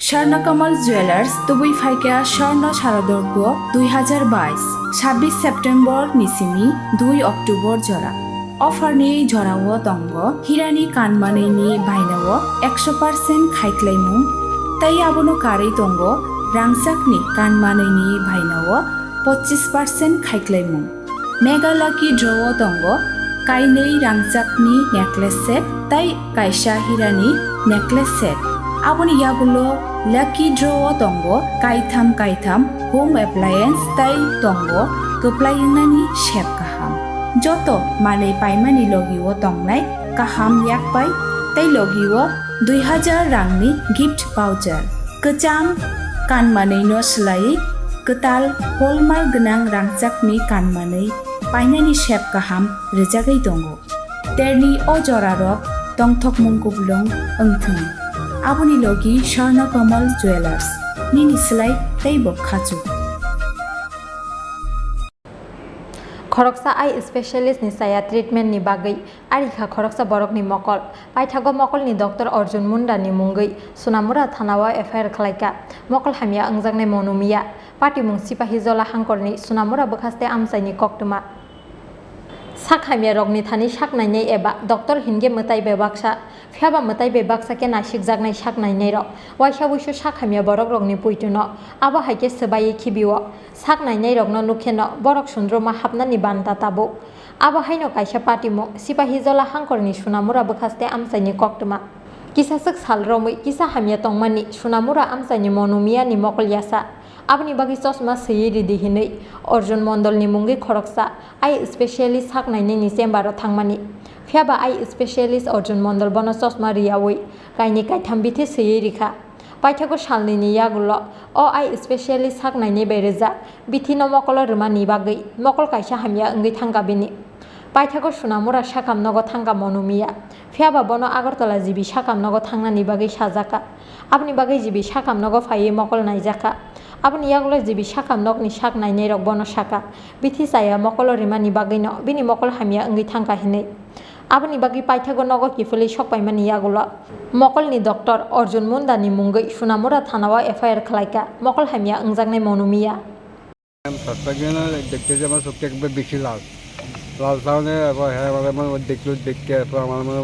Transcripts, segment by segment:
Swarnakamal jewellers তুবুই ফাইকা স্বর্ণ শারদর্ঘ 2022 26 September নিসিমি 2 October জরা অফারনি জরাও তঙ্গ হিরানি কানমানैनि बायनाव 100% खायख्लायमुं ताई आबोनो कारै तंग रांसाकनि कानमानैनि बायनाव 25% खायख्लायमुं मेगा लाकी ड्रव तंग काइनै रांसाकनि नेकलेस सेट ताई कायसा हिरानि नेकलेस सेट आबोनि यागुलो लाकी ड्रव तंग कायथाम होम एप्लायेंस ताई तंग गोप्लायिंनानि शेप गाहाम जतो मानै पाइमानि लगिओ तंगनाय गाहाम याकपाय ताई लगिओ 2000 रांनि गिफ्ट भाउचार गोजाम कानमानैनो सोलायै गोताल हलमार्क गोनां रांसाकनि कानमानै पाइनानि शेप गाहाम रोजागै दङ तेरनि अजरारक तंथक मुंगुबलं ओंथों आबोनि लगी स्वर्णकमल जुवेलार्स निनि सोलाय तैबो खाजु Khoroksa eye specialist ni Chaya treatment ni bagwi Arikha Khoroksa Borokni Mokol paithago Mokol ni Dr. Arjun Munda ni mungwi Sunamura thanawa FIR khlaika Mokol hamia angjaknai monumiya patimung sipahi jola hangkorni Sunamura bokhaste amsaini koktuma sakhamia rogni thani saknainai eba Dr. hinge mutai bebaksa phiaba mutai bebaksa ke nasikjaknai saknainai rok waisa buisu sakhamia borok rogni puituno abo haike sebai khibiwo saknainai rokno nukheno borok sundroma hapnani banta tabo abo haino kaisa patimu sipahi jola hangkorni Sunamura bokhaste amsaini koktuma kisa sak salromui kisa hamia tongmani Sunamura amsaini monumiya ni Mokol yasa aboni bagi chosma seyiri dihinei Arjun Mondol ni mungi Khoroksa eye specialist saknaini ni chambero thangmani phiaba eye specialist Arjun Mondol bono chosma riyawi kaini kaitham bithi seyiri kha paithago salni ni yagulo o eye specialist saknaini bereja bithino Mokol rwmani bagwi Mokol kaisa hamia ngi thangkabini paithago Sunamura sakamnogo thangka monumiya phiaba bono Agartala jibi sakamnogo thangnani bagwi sajaka aboni bagwi jibi sakamnogo phaiye Mokol naijaka aboni yagulo jibi sakamnokni saknainai rok bono saka bithi Chaya Mokol rimani bagwino bini Mokol hamia ngi thangka hinei aboni bagwi paithago nogo kifuli sokpaimani yagulo Mokol ni Dr. Arjun Munda ni mungwi Sunamura thanawa FIR khlaika Mokol hamia angjaknai monumiya সস্তাগুলো দেখতে যে আমার চোখটা একবার বেশি লাল লাল তাহলে হ্যাঁ মানে দেখলো দেখতে আমার মনে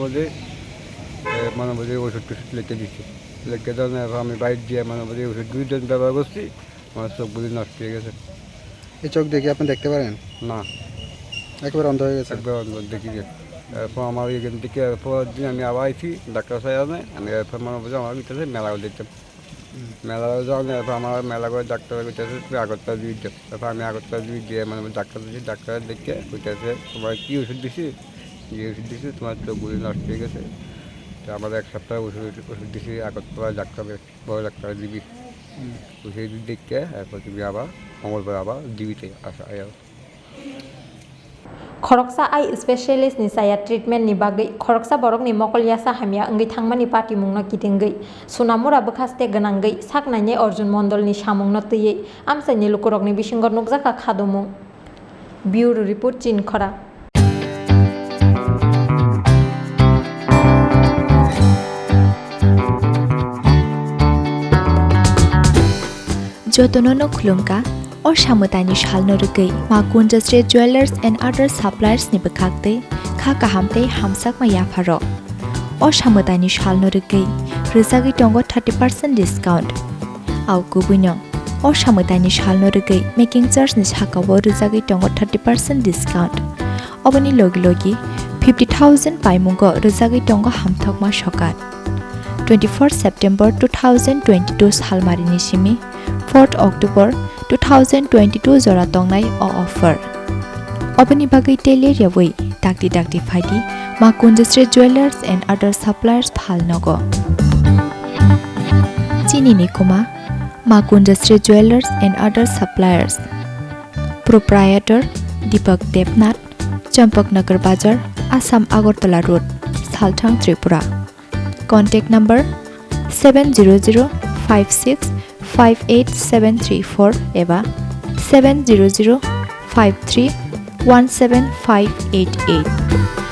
বোঝে ওষুধ টষুধ লিখে দিচ্ছে লিখে দেওয়া আমি বাইরে দিয়ে মানে বোঝে ওষুধ 2 দিন ব্যবহার করছি আমার চোখগুলি নষ্ট হয়ে গেছে এই চোখ দেখে আপনি দেখতে পারেন না একবার অন্ধ হয়ে গেছে একবার অন্ধ দেখি এরপর আমার এখান থেকে এরপর দিন আমি আবার আইছি ডাক্তার সাহেব আমি এরপর মানে বোঝে আমার ভিতরে মেলাও দেখতাম মেলা যখন এরপর আমার মেলা করে ডাক্তার কইতেছে তুমি আগরতলা দিয়ে দেব তারপর আমি আগরতলা দিয়ে মানে ডাক্তার দিচ্ছি ডাক্তার দেখে কইতেছে তোমার কী ওষুধ দিছি যে ওষুধ দিছি তোমার চোখগুলি নষ্ট হয়ে গেছে তো আমার 1 সপ্তাহ ওষুধ দিছি আগরতলা ডাক্তার বড় ডাক্তার দিবি ওষুধ দেখে এরপর তুমি আবার মঙ্গলবার আবার দিবিতে আসা Khoroksa eye specialist ni Chaya treatment ni bagwi Khoroksa Borokni Mokol yasa hamia ngi thangmani patimungno kitingwi Sunamura bokhaste ganangwi saknainai Arjun Mondol ni samungno tüiye amsaini lukurokni bisingo nukjaka khadumung Bureau report Chini Khorang Jotonono khulungka or samutani shalno rugei Makun Street Jewelers and other suppliers ni bekhakte kha kahamte hamsak ma yafaro or samutani shalno rugei rizagi tongo 30% discount au kubunyong or samutani shalno rugei making charge ni sakawo rizagi tongo 30% discount oboni logi 50,000 paimungo rizagi tongo hamthok ma shokat 24 September 2022 salmari ni simi 4 October 2022 jora tongnai o offer oboni bagwi teler yawui dakti phaidi Makun Street Jewelers and other suppliers phalnogo Chini ni kuma Makun Street Jewelers and other suppliers proprietor Deepak Devnath Champaknagar Bazar Assam Agartala Road Salthang Tripura contact number 70056587734 eba 70053175588